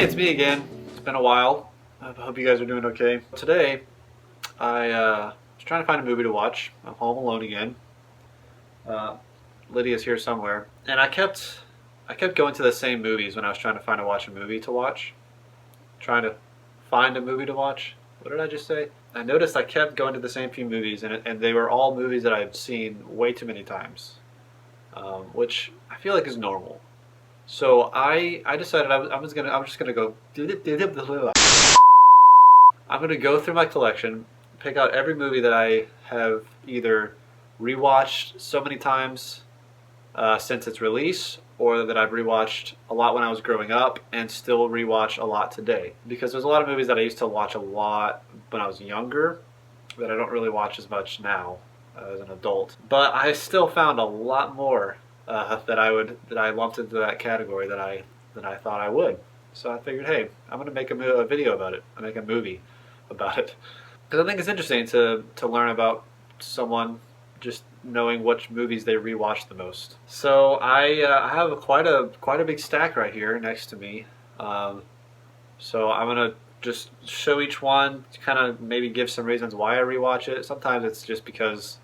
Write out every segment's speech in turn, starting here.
it's me again. It's been a while. I hope you guys are doing okay. Today, I was trying to find a movie to watch. I'm home alone again. Lydia's here somewhere, and I kept going to the same movies when I was trying to find a movie to watch. Trying to find a movie to watch. What did I just say? I noticed I kept going to the same few movies, and they were all movies that I've seen way too many times, which I feel like is normal. So I decided I'm just gonna go. I'm gonna go through my collection, pick out every movie that I have either rewatched so many times since its release, or that I've rewatched a lot when I was growing up and still rewatch a lot today. Because there's a lot of movies that I used to watch a lot when I was younger that I don't really watch as much now as an adult. But I still found a lot more that I lumped into that category than I thought I would. So I figured, hey, I'm gonna make a video about it. I make a movie about it because I think it's interesting to learn about someone just knowing which movies they rewatch the most. So I have quite a big stack right here next to me. So I'm gonna just show each one, kind of maybe give some reasons why I rewatch it. Sometimes it's just because.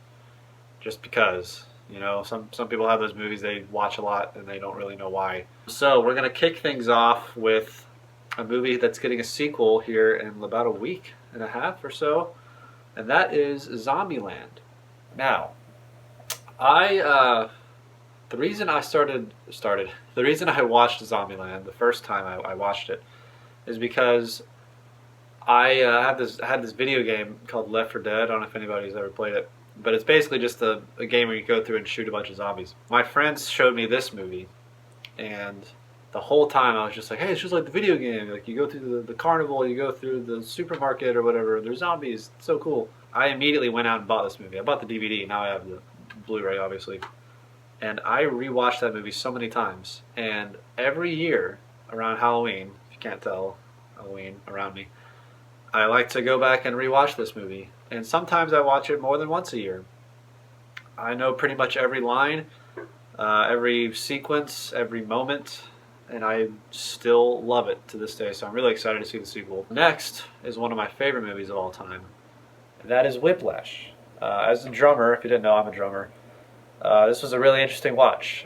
You know, some people have those movies they watch a lot and they don't really know why. So we're gonna kick things off with a movie that's getting a sequel here in about a week and a half or so, and that is Zombieland. Now, the reason I watched Zombieland the first time I watched it is because I had this video game called Left 4 Dead. I don't know if anybody's ever played it. But it's basically just a game where you go through and shoot a bunch of zombies. My friends showed me this movie, and the whole time I was just like, hey, it's just like the video game. Like, you go through the carnival, you go through the supermarket or whatever, there's zombies. It's so cool. I immediately went out and bought this movie. I bought the DVD, now I have the Blu Ray, obviously. And I rewatched that movie so many times. And every year around Halloween, if you can't tell, Halloween around me, I like to go back and rewatch this movie. And sometimes I watch it more than once a year. I know pretty much every line, every sequence, every moment, and I still love it to this day. So I'm really excited to see the sequel. Next is one of my favorite movies of all time, and that is Whiplash. As a drummer, if you didn't know, I'm a drummer. This was a really interesting watch.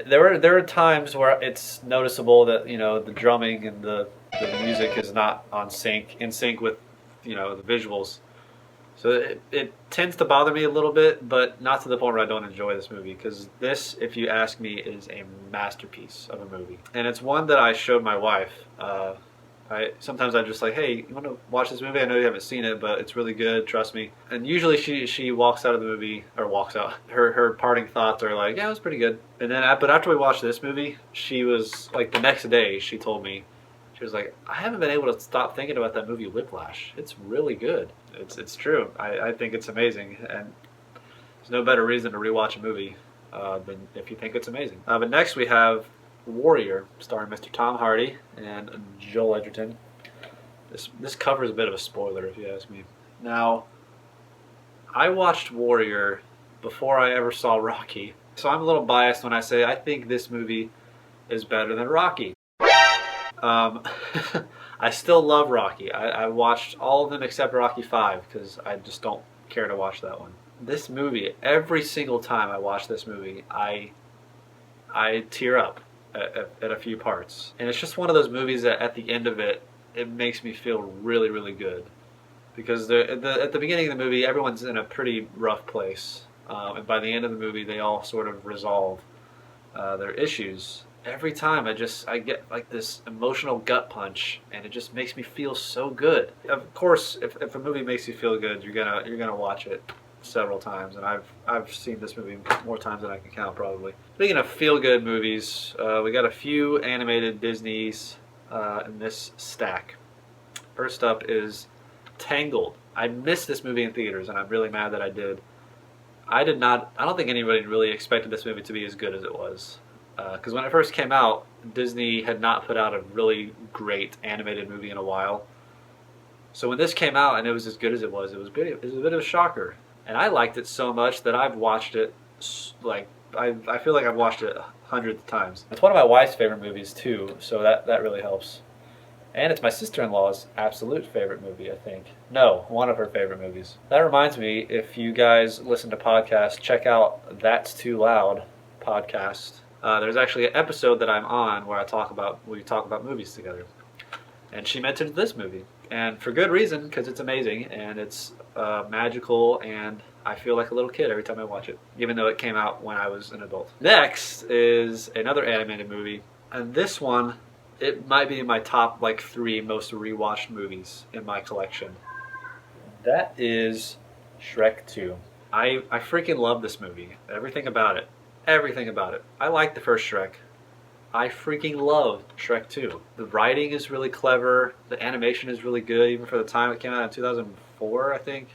There are times where it's noticeable that, you know, the drumming and the music is not in sync with, you know, the visuals. So it tends to bother me a little bit, but not to the point where I don't enjoy this movie, because this, if you ask me, is a masterpiece of a movie. And it's one that I showed my wife. Sometimes I'm just like, hey, you want to watch this movie? I know you haven't seen it, but it's really good, trust me. And usually she walks out of the movie, or walks out. Her parting thoughts are like, yeah, it was pretty good. And then, but after we watched this movie, she was like, the next day she told me, she was like, I haven't been able to stop thinking about that movie Whiplash. It's really good. It's true. I think it's amazing, and there's no better reason to rewatch a movie than if you think it's amazing. But next we have Warrior, starring Mr. Tom Hardy and Joel Edgerton. This cover is a bit of a spoiler, if you ask me. Now, I watched Warrior before I ever saw Rocky, so I'm a little biased when I say I think this movie is better than Rocky. I still love Rocky. I watched all of them except Rocky 5 because I just don't care to watch that one. This movie, every single time I watch this movie, I tear up at a few parts. And it's just one of those movies that at the end of it, it makes me feel really, really good. Because at the beginning of the movie, everyone's in a pretty rough place. And by the end of the movie, they all sort of resolve their issues. Every time I get like this emotional gut punch, and it just makes me feel so good. Of course, if a movie makes you feel good, you're gonna watch it several times, and I've seen this movie more times than I can count, probably. Speaking of feel-good movies, we got a few animated Disneys in this stack. First up is Tangled. I missed this movie in theaters, and I'm really mad that I did. I don't think anybody really expected this movie to be as good as it was. Because when it first came out, Disney had not put out a really great animated movie in a while. So when this came out and it was as good as it was a bit of a shocker. And I liked it so much that I've watched it, like, I feel like I've watched it hundreds of times. It's one of my wife's favorite movies too, so that really helps. And it's my sister-in-law's absolute favorite movie, I think. No, one of her favorite movies. That reminds me, if you guys listen to podcasts, check out That's Too Loud podcast. There's actually an episode that I'm on where we talk about movies together. And she mentioned this movie. And for good reason, because it's amazing, and it's magical, and I feel like a little kid every time I watch it, even though it came out when I was an adult. Next is another animated movie, and this one, it might be in my top 3 most rewatched movies in my collection. That is Shrek 2. I freaking love this movie. Everything about it. Everything about it. I like the first Shrek. I freaking love Shrek 2. The writing is really clever. The animation is really good, even for the time it came out in 2004, I think.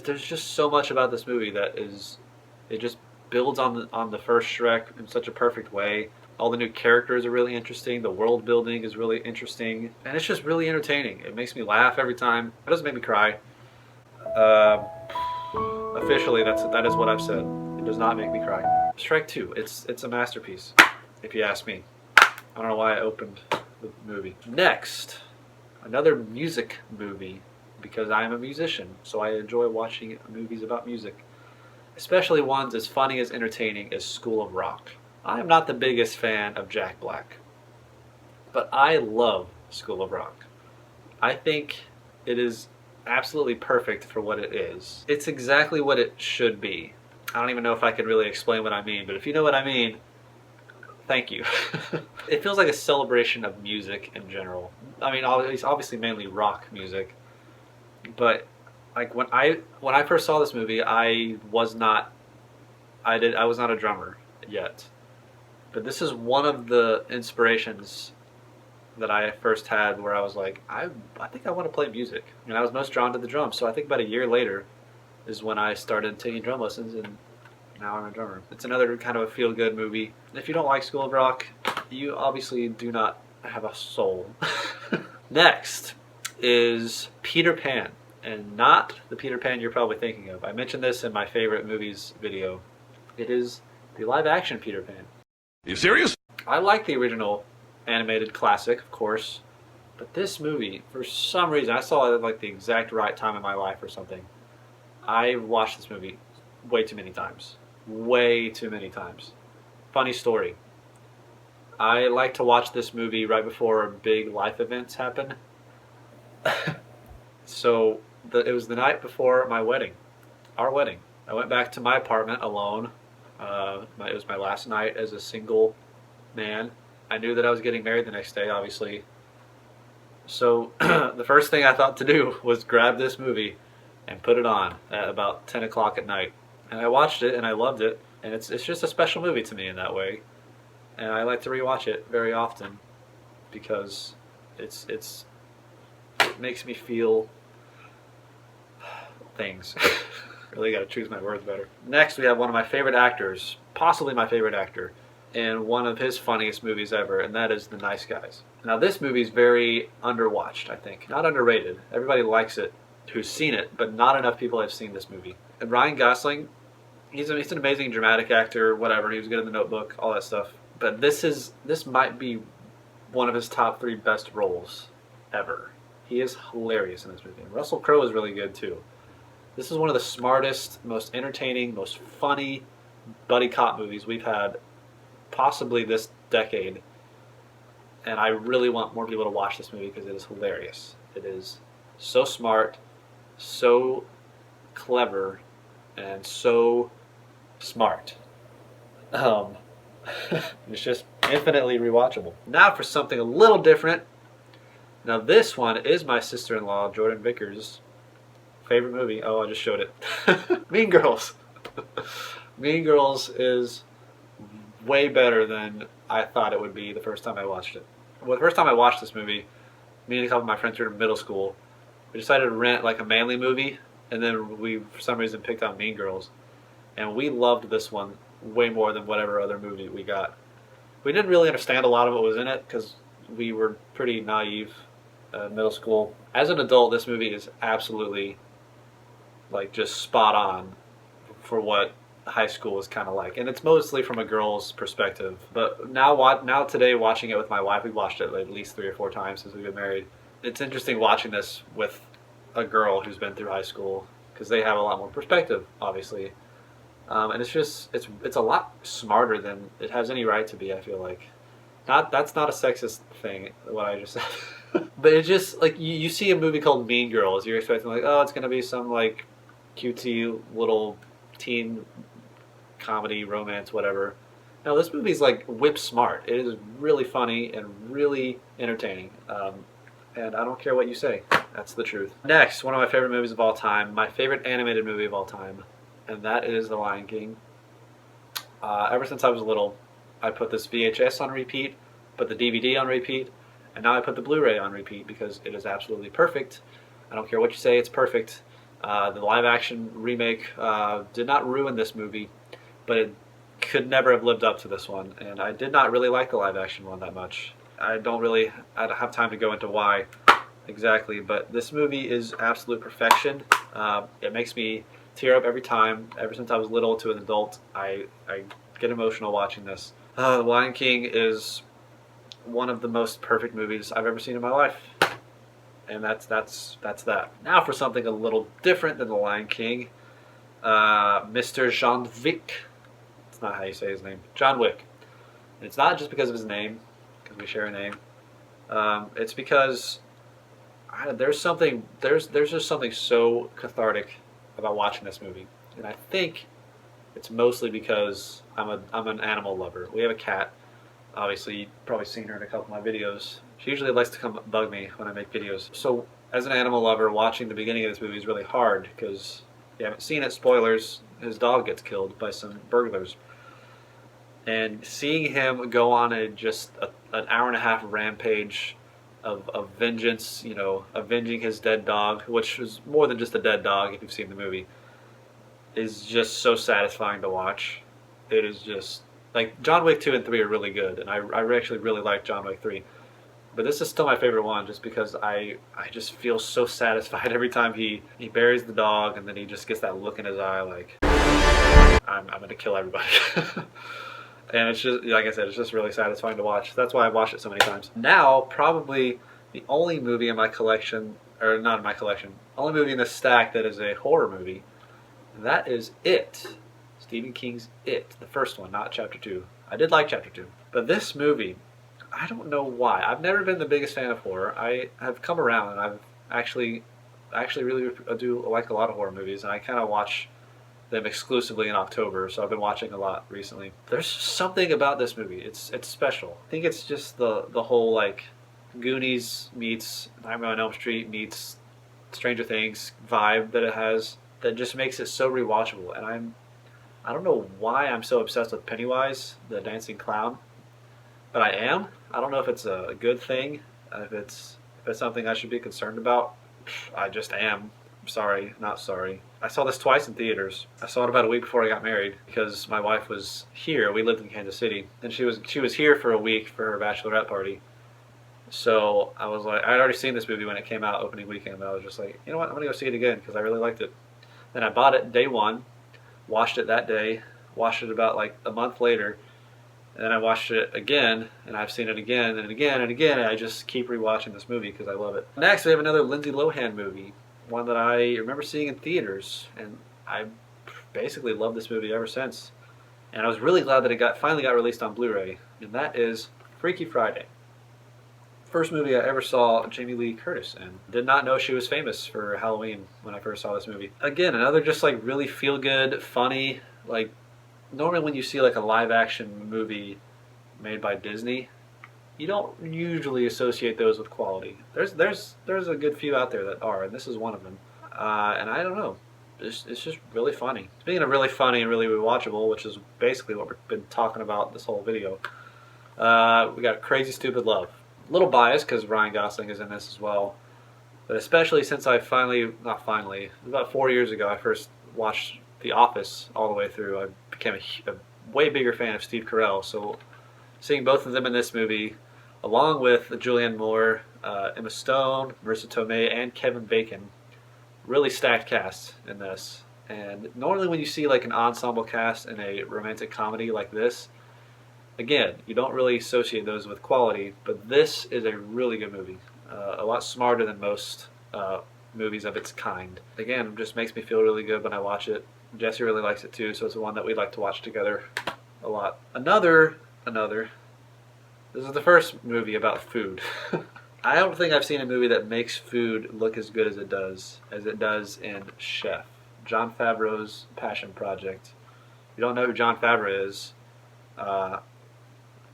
There's just so much about this movie that it just builds on the first Shrek in such a perfect way. All the new characters are really interesting. The world building is really interesting. And it's just really entertaining. It makes me laugh every time. It doesn't make me cry. Officially, that is what I've said. It does not make me cry. Shrek 2, it's a masterpiece, if you ask me. I don't know why I opened the movie. Next, another music movie, because I am a musician, so I enjoy watching movies about music. Especially ones as funny as entertaining as School of Rock. I am not the biggest fan of Jack Black, but I love School of Rock. I think it is absolutely perfect for what it is. It's exactly what it should be. I don't even know if I could really explain what I mean, but if you know what I mean, thank you. It feels like a celebration of music in general. I mean, it's obviously mainly rock music, but when I first saw this movie, I was not a drummer yet. But this is one of the inspirations that I first had where I was like, I think I want to play music. And I was most drawn to the drums. So I think about a year later is when I started taking drum lessons, and now I'm a drummer. It's another kind of a feel-good movie. If you don't like School of Rock, you obviously do not have a soul. Next is Peter Pan. And not the Peter Pan you're probably thinking of. I mentioned this in my favorite movies video. It is the live-action Peter Pan. You serious? I like the original animated classic, of course, but this movie, for some reason, I saw it at the exact right time in my life or something. I watched this movie way too many times. Way too many times. Funny story. I like to watch this movie right before big life events happen. So it was the night before my wedding, our wedding. I went back to my apartment alone. It was my last night as a single man. I knew that I was getting married the next day, obviously. So the first thing I thought to do was grab this movie and put it on at about 10 o'clock at night. And I watched it and I loved it. And it's just a special movie to me in that way. And I like to rewatch it very often because it makes me feel things. Really got to choose my words better. Next, we have one of my favorite actors, possibly my favorite actor, in one of his funniest movies ever, and that is The Nice Guys. Now, this movie is very underwatched, I think. Not underrated. Everybody likes it who's seen it, but not enough people have seen this movie. And Ryan Gosling, he's an amazing dramatic actor, whatever. He was good in The Notebook, all that stuff. But this might be one of his top 3 best roles ever. He is hilarious in this movie. And Russell Crowe is really good, too. This is one of the smartest, most entertaining, most funny buddy cop movies we've had possibly this decade. And I really want more people to watch this movie because it is hilarious. It is so smart, so clever, and so smart. It's just infinitely rewatchable. Now for something a little different. Now this one is my sister-in-law, Jordan Vickers' favorite movie. Oh, I just showed it. Mean Girls. Mean Girls is way better than I thought it would be the first time I watched it. Well, the first time I watched this movie, me and a couple of my friends were in middle school. We decided to rent a manly movie, and then we, for some reason, picked out Mean Girls. And we loved this one way more than whatever other movie we got. We didn't really understand a lot of what was in it because we were pretty naive in middle school. As an adult, this movie is absolutely just spot on for what high school is kind of like, and it's mostly from a girl's perspective. But now today, watching it with my wife, we watched it at least 3 or 4 times since we've been married. It's interesting watching this with a girl who's been through high school because they have a lot more perspective, obviously, and it's a lot smarter than it has any right to be. I feel like that's not a sexist thing what I just said. But it's just like you see a movie called Mean Girls, you're expecting like, oh, it's gonna be some like cutesy little teen comedy, romance, whatever. No, this movie's like whip smart. It is really funny and really entertaining. And I don't care what you say. That's the truth. Next, one of my favorite movies of all time, my favorite animated movie of all time, and that is The Lion King. Ever since I was little, I put this VHS on repeat, put the DVD on repeat, and now I put the Blu Ray on repeat because it is absolutely perfect. I don't care what you say, it's perfect. The live action remake did not ruin this movie, but it could never have lived up to this one, and I did not really like the live action one that much. I don't have time to go into why exactly, but this movie is absolute perfection. It makes me tear up every time. Ever since I was little to an adult, I get emotional watching this. The Lion King is one of the most perfect movies I've ever seen in my life. And that's that. Now for something a little different than The Lion King. Mr. John Wick. It's not how you say his name. John Wick. And it's not just because of his name, because we share a name. It's because there's just something so cathartic about watching this movie. And I think it's mostly because I'm an animal lover. We have a cat. Obviously, you've probably seen her in a couple of my videos. She usually likes to come bug me when I make videos. So, as an animal lover, watching the beginning of this movie is really hard because if you haven't seen it, spoilers, his dog gets killed by some burglars. And seeing him go on an hour-and-a-half rampage of vengeance, avenging his dead dog, which was more than just a dead dog if you've seen the movie, is just so satisfying to watch. It is just like John Wick 2 and 3 are really good, and I actually really like John Wick 3. But this is still my favorite one just because I just feel so satisfied every time he buries the dog and then he just gets that look in his eye like, I'm going to kill everybody. And it's just, like I said, it's just really satisfying to watch. That's why I've watched it so many times. Now, probably the only movie in my collection, or not in my collection, only movie in the stack that is a horror movie, and that is It. Stephen King's It, the first one, not Chapter 2. I did like Chapter 2. But this movie, I don't know why. I've never been the biggest fan of horror. I have come around, and I've actually really do like a lot of horror movies, and I kind of watch them exclusively in October, so I've been watching a lot recently. There's something about this movie. It's special. I think it's just the whole like Goonies meets Nightmare on Elm Street meets Stranger Things vibe that it has that just makes it so rewatchable. And I don't know why I'm so obsessed with Pennywise, the dancing clown, but I am. I don't know if it's a good thing, if it's something I should be concerned about. I just am. Sorry, not sorry. I saw this twice in theaters. I saw it about a week before I got married because my wife was here. We lived in Kansas City, and she was here for a week for her bachelorette party. So I was like, I'd already seen this movie when it came out opening weekend, but I was just like, you know what, I'm gonna go see it again because I really liked it. Then I bought it day one, watched it that day, watched it about like a month later, and then I watched it again, and I've seen it again and again and again, and I just keep rewatching this movie because I love it. Next, we have another Lindsay Lohan movie. One that I remember seeing in theaters, and I basically loved this movie ever since. And I was really glad that it finally got released on Blu Ray, and that is Freaky Friday. First movie I ever saw Jamie Lee Curtis in. Did not know she was famous for Halloween when I first saw this movie. Again, another just like really feel good, funny, like normally when you see like a live action movie made by Disney, you don't usually associate those with quality. There's a good few out there that are, and this is one of them. And I don't know, it's just really funny. Speaking of really funny and really rewatchable, which is basically what we've been talking about this whole video, we got Crazy Stupid Love. A little biased because Ryan Gosling is in this as well, but especially since about 4 years ago, I first watched The Office all the way through. I became a way bigger fan of Steve Carell, so seeing both of them in this movie, along with Julianne Moore, Emma Stone, Marissa Tomei, and Kevin Bacon. Really stacked cast in this. And normally when you see like an ensemble cast in a romantic comedy like this, again, you don't really associate those with quality, but this is a really good movie. A lot smarter than most movies of its kind. Again, it just makes me feel really good when I watch it. Jesse really likes it too, so it's the one that we like to watch together a lot. Another. This is the first movie about food. I don't think I've seen a movie that makes food look as good as it does in Chef. Jon Favreau's passion project. If you don't know who Jon Favreau is,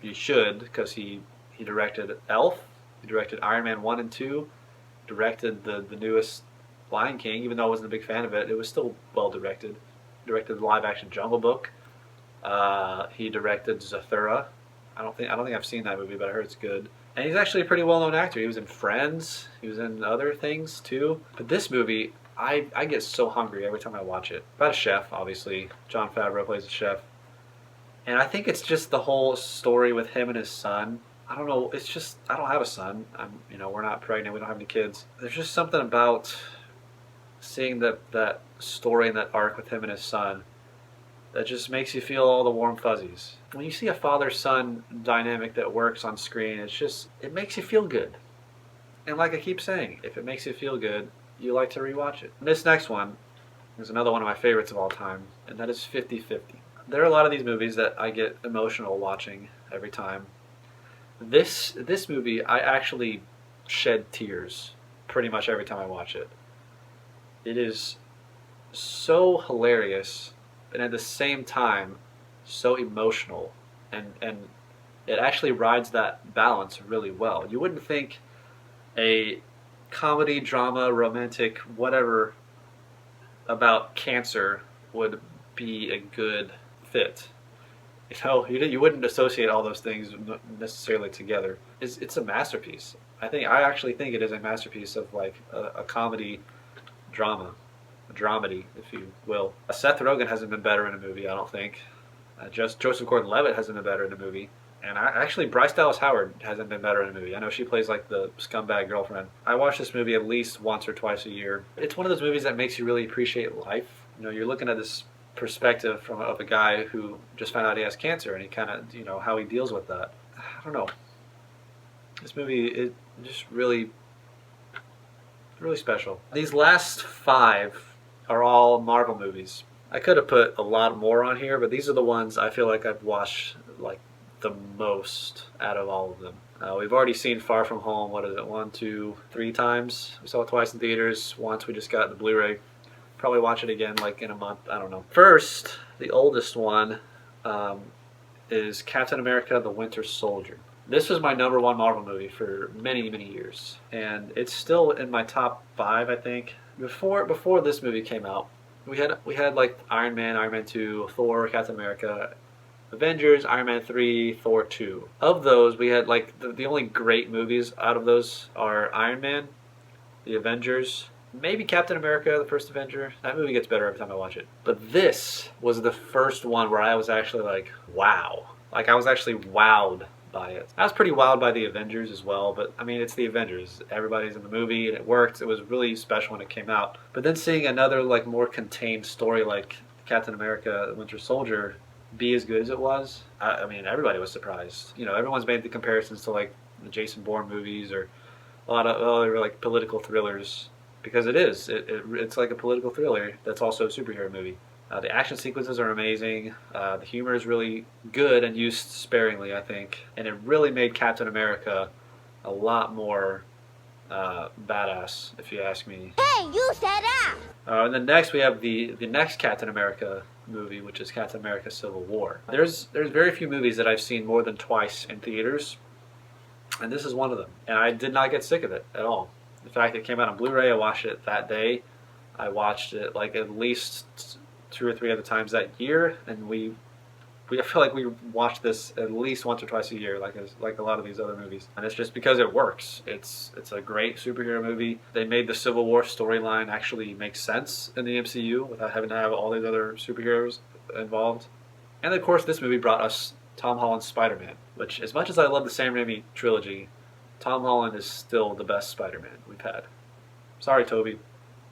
you should, because he directed Elf, he directed Iron Man 1 and 2, directed the newest Lion King, even though I wasn't a big fan of it, it was still well directed. Directed the live action Jungle Book. He directed Zathura. I don't think I've seen that movie, but I heard it's good. And he's actually a pretty well-known actor. He was in Friends. He was in other things too. But this movie, I get so hungry every time I watch it. About a chef, obviously. Jon Favreau plays a chef. And I think it's just the whole story with him and his son. I don't know. It's just, I don't have a son. We're not pregnant. We don't have any kids. There's just something about seeing that story and that arc with him and his son that just makes you feel all the warm fuzzies. When you see a father-son dynamic that works on screen, it makes you feel good. And like I keep saying, if it makes you feel good, you like to rewatch it. And this next one is another one of my favorites of all time, and that is 50-50. There are a lot of these movies that I get emotional watching every time. This movie, I actually shed tears pretty much every time I watch it. It is so hilarious, and at the same time, so emotional, and it actually rides that balance really well. You wouldn't think a comedy, drama, romantic, whatever about cancer would be a good fit. You wouldn't associate all those things necessarily together. It's a masterpiece. I actually think it is a masterpiece of like a comedy drama, a dramedy, if you will. Seth Rogen hasn't been better in a movie, I don't think. Joseph Gordon-Levitt hasn't been better in a movie. And actually, Bryce Dallas Howard hasn't been better in a movie. I know she plays like the scumbag girlfriend. I watch this movie at least once or twice a year. It's one of those movies that makes you really appreciate life. You're looking at this perspective of a guy who just found out he has cancer, and he kind of, how he deals with that. I don't know. This movie is just really, really special. These last 5 are all Marvel movies. I could have put a lot more on here, but these are the ones I feel like I've watched like the most out of all of them. We've already seen Far From Home, 1, 2, 3 times. We saw it twice in theaters. Once we just got the Blu Ray. Probably watch it again like in a month, I don't know. First, the oldest one is Captain America: The Winter Soldier. This was my #1 Marvel movie for many, many years, and it's still in my top 5, I think. Before this movie came out, we had like Iron Man 2, Thor, Captain America, Avengers, Iron Man 3, Thor 2. Of those, we had like the only great movies out of those are Iron Man, the Avengers, maybe Captain America, the first Avenger. That movie gets better every time I watch it. But this was the first one where I was actually like, wow. Like I was actually wowed by it. I was pretty wowed by the Avengers as well, but I mean, it's the Avengers. Everybody's in the movie and it worked. It was really special when it came out. But then seeing another like more contained story like Captain America: The Winter Soldier be as good as it was, I mean, everybody was surprised. Everyone's made the comparisons to like the Jason Bourne movies or a lot of other like political thrillers. Because it's like a political thriller that's also a superhero movie. The action sequences are amazing. The humor is really good and used sparingly, I think. And it really made Captain America a lot more badass, if you ask me. Hey, you said that! And then next we have the next Captain America movie, which is Captain America: Civil War. There's very few movies that I've seen more than twice in theaters, and this is one of them. And I did not get sick of it at all. In fact, it came out on Blu Ray. I watched it that day. I watched it like at least 2 or 3 other times that year, and I feel like we watched this at least once or twice a year, like a lot of these other movies. And it's just because it works. It's a great superhero movie. They made the Civil War storyline actually make sense in the MCU without having to have all these other superheroes involved. And of course, this movie brought us Tom Holland's Spider-Man, which, as much as I love the Sam Raimi trilogy, Tom Holland is still the best Spider-Man we've had. Sorry, Toby.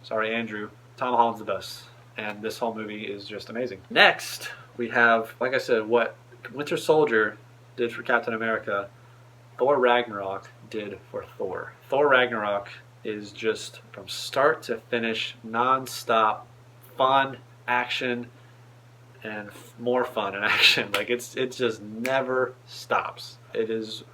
Sorry, Andrew. Tom Holland's the best. and this whole movie is just amazing. Next, we have, like I said, what Winter Soldier did for Captain America, Thor Ragnarok did for Thor. Thor Ragnarok is just from start to finish, non-stop fun, action, and more fun and action. Like it just never stops. It is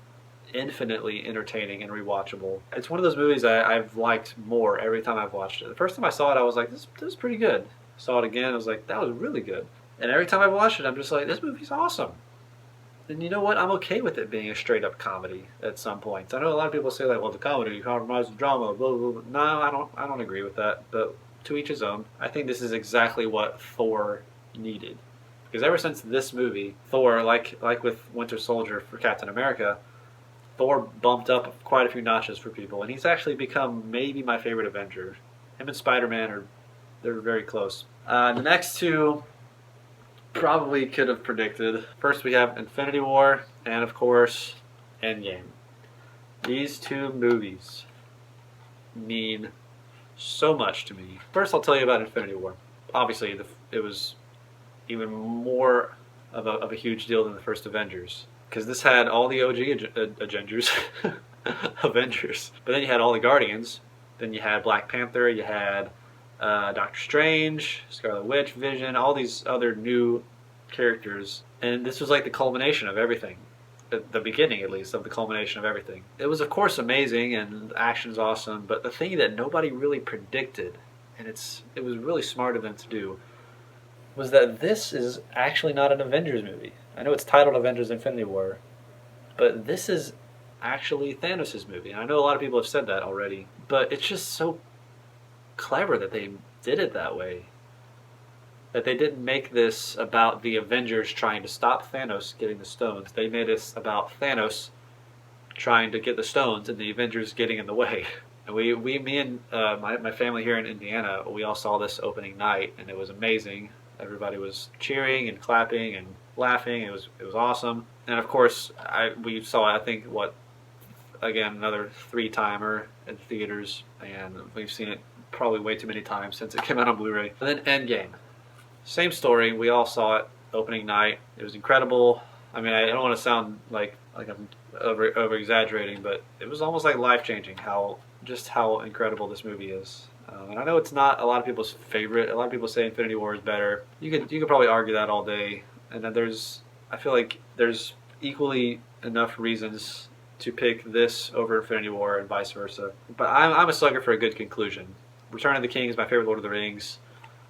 infinitely entertaining and rewatchable. It's one of those movies I've liked more every time I've watched it. The first time I saw it, I was like, this is pretty good. Saw it again, I was like, that was really good. And every time I've watched it, I'm just like, this movie's awesome. And you know what? I'm okay with it being a straight up comedy at some points. I know a lot of people say like, well, the comedy, you compromise the drama, blah, blah, blah. No, I don't agree with that. But to each his own. I think this is exactly what Thor needed. Because ever since this movie, Thor, like with Winter Soldier for Captain America, Thor bumped up quite a few notches for people, and he's actually become maybe my favorite Avenger. Him and Spider-Man they're very close. The next two probably could have predicted. First we have Infinity War, and of course, Endgame. These two movies mean so much to me. First I'll tell you about Infinity War. Obviously it was even more of a huge deal than the first Avengers, because this had all the OG Avengers, Avengers. But then you had all the Guardians. Then you had Black Panther. You had Doctor Strange, Scarlet Witch, Vision, all these other new characters. And this was like the culmination of everything. At the beginning, at least, of the culmination of everything. It was, of course, amazing, and the action's awesome. But the thing that nobody really predicted, and it was really smart of them to do, was that this is actually not an Avengers movie. I know it's titled Avengers Infinity War, but this is actually Thanos' movie. And I know a lot of people have said that already, but it's just so clever that they did it that way. That they didn't make this about the Avengers trying to stop Thanos getting the stones. They made this about Thanos trying to get the stones and the Avengers getting in the way. And me and my family here in Indiana, we all saw this opening night, and it was amazing. Everybody was cheering and clapping and laughing. It was awesome. And of course, we saw, I think, again, another 3-timer in theaters, and we've seen it probably way too many times since it came out on Blu Ray. And then Endgame. Same story. We all saw it opening night. It was incredible. I mean, I don't want to sound like I'm over exaggerating, but it was almost like life changing. Just how incredible this movie is. And I know it's not a lot of people's favorite. A lot of people say Infinity War is better. You could probably argue that all day. And then I feel like there's equally enough reasons to pick this over Infinity War and vice versa. But I'm a sucker for a good conclusion. Return of the King is my favorite Lord of the Rings.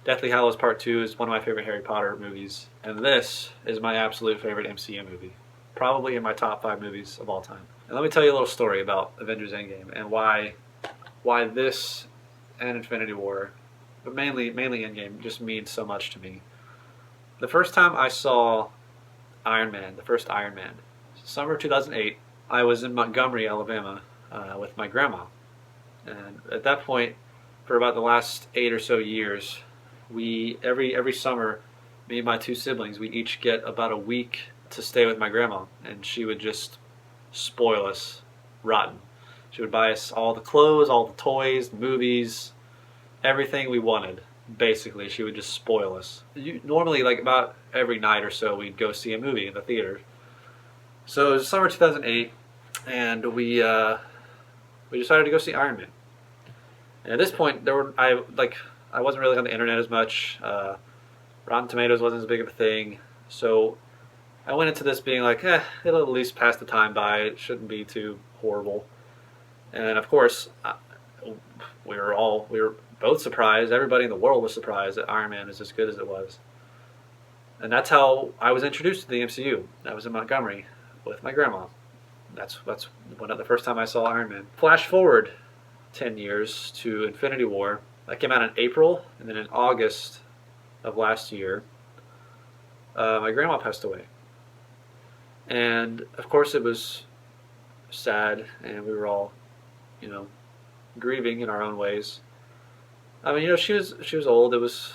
Deathly Hallows Part 2 is one of my favorite Harry Potter movies. And this is my absolute favorite MCU movie. Probably in my top 5 movies of all time. And let me tell you a little story about Avengers Endgame and why this and Infinity War, but mainly Endgame, just means so much to me. The first time I saw Iron Man, the first Iron Man, summer 2008, I was in Montgomery, Alabama, with my grandma. And at that point, for about the last 8 or so years, every summer, me and my 2 siblings, we each get about a week to stay with my grandma, and she would just spoil us rotten. She would buy us all the clothes, all the toys, the movies, everything we wanted. Basically, she would just spoil us. Normally, like about every night or so, we'd go see a movie in the theater. So it was summer 2008, and we decided to go see Iron Man. And at this point, I wasn't really on the internet as much. Rotten Tomatoes wasn't as big of a thing, so I went into this being like, it'll at least pass the time by. It shouldn't be too horrible. And of course, we were both surprised. Everybody in the world was surprised that Iron Man is as good as it was. And that's how I was introduced to the MCU. I was in Montgomery with my grandma. That's the first time I saw Iron Man. Flash forward 10 years to Infinity War. That came out in April, and then in August of last year, my grandma passed away. And of course it was sad, and we were all, grieving in our own ways. I mean, she was old. It was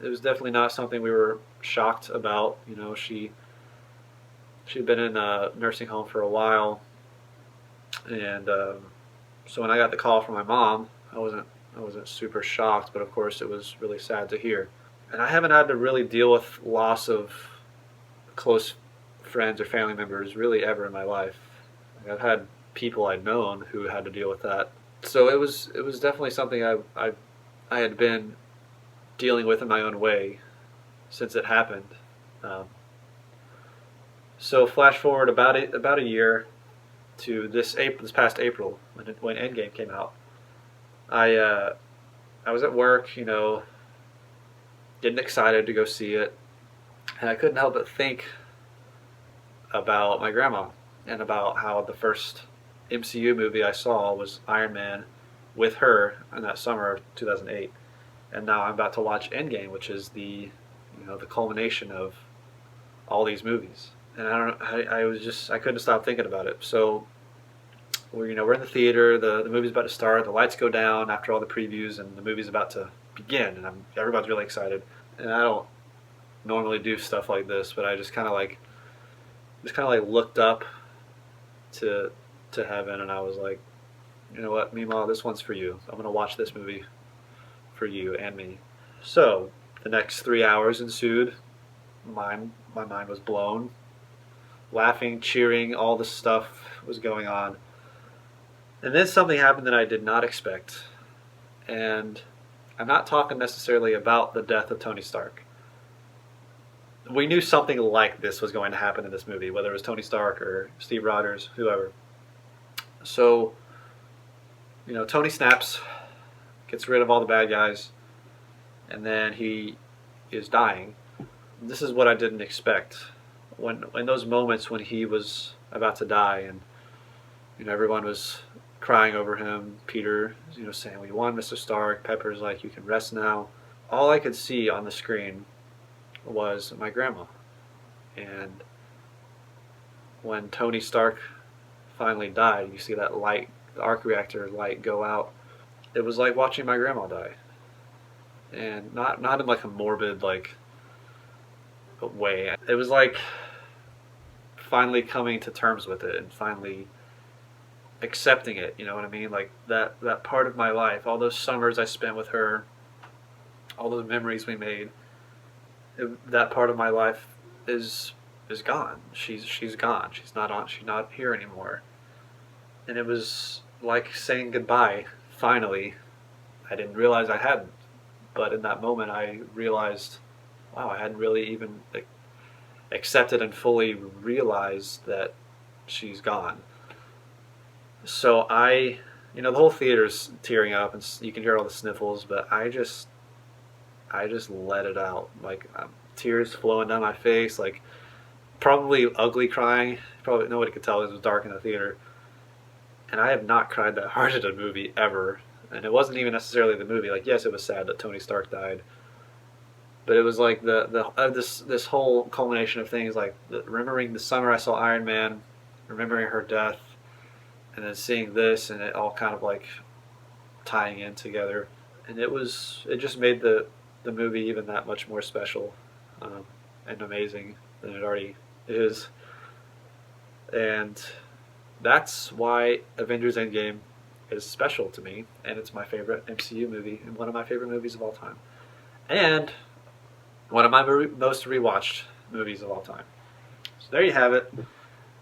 definitely not something we were shocked about. She'd been in a nursing home for a while, and so when I got the call from my mom, I wasn't I wasn't super shocked, but of course it was really sad to hear. And I haven't had to really deal with loss of close friends or family members really ever in my life. Like, I've had people I'd known who had to deal with that. So it was definitely something I had been dealing with in my own way since it happened. Um, so flash forward about a year to this past April when Endgame came out. I I was at work, getting excited to go see it, and I couldn't help but think about my grandma and about how the first MCU movie I saw was Iron Man with her in that summer of 2008, and now I'm about to watch Endgame, which is the culmination of all these movies. And I couldn't stop thinking about it. So we're in the theater, the movie's about to start, the lights go down after all the previews, and the movie's about to begin, and everybody's really excited. And I don't normally do stuff like this, but I just kind of like looked up to heaven, and I was like, you know what, Mima, this one's for you. I'm gonna watch this movie for you and me. So the next 3 hours ensued. My mind was blown. Laughing, cheering, all this stuff was going on. And then something happened that I did not expect. And I'm not talking necessarily about the death of Tony Stark. We knew something like this was going to happen in this movie, whether it was Tony Stark or Steve Rogers, whoever. So, Tony snaps, gets rid of all the bad guys, and then he is dying. This is what I didn't expect. When in those moments when he was about to die, and everyone was crying over him, Peter, saying, "We won, Mr. Stark." Pepper's like, "You can rest now." All I could see on the screen was my grandma. And when Tony Stark finally died, you see that light, the arc reactor light, go out. It was like watching my grandma die, and not in like a morbid way. It was like finally coming to terms with it and finally accepting it. You know what I mean? Like that part of my life, all those summers I spent with her, all those memories we made. That part of my life is gone. She's gone. She's not here anymore. And it was like saying goodbye. Finally, I didn't realize I hadn't, but in that moment I realized, wow, I hadn't really even accepted and fully realized that she's gone. So the whole theater's tearing up, and you can hear all the sniffles, but I just let it out, tears flowing down my face, probably ugly crying. Probably nobody could tell it was dark in the theater. And I have not cried that hard at a movie ever. And it wasn't even necessarily the movie. Yes, it was sad that Tony Stark died, but it was like this whole culmination of things, remembering the summer I saw Iron Man, remembering her death, and then seeing this, and it all kind of tying in together. And it just made the movie even that much more special and amazing than it already is. And that's why Avengers Endgame is special to me, and it's my favorite MCU movie and one of my favorite movies of all time, and one of my most rewatched movies of all time. So there you have it.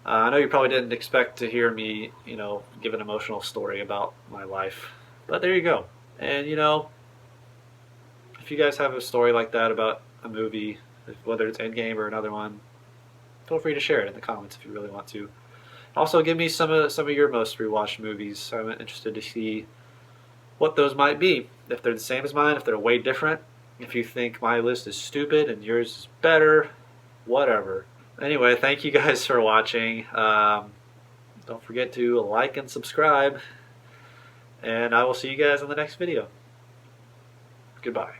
I know you probably didn't expect to hear me, give an emotional story about my life, but there you go. And if you guys have a story like that about a movie, whether it's Endgame or another one, feel free to share it in the comments if you really want to. Also, give me some of your most rewatched movies. I'm interested to see what those might be. If they're the same as mine, if they're way different, if you think my list is stupid and yours is better, whatever. Anyway, thank you guys for watching. Don't forget to like and subscribe, and I will see you guys in the next video. Goodbye.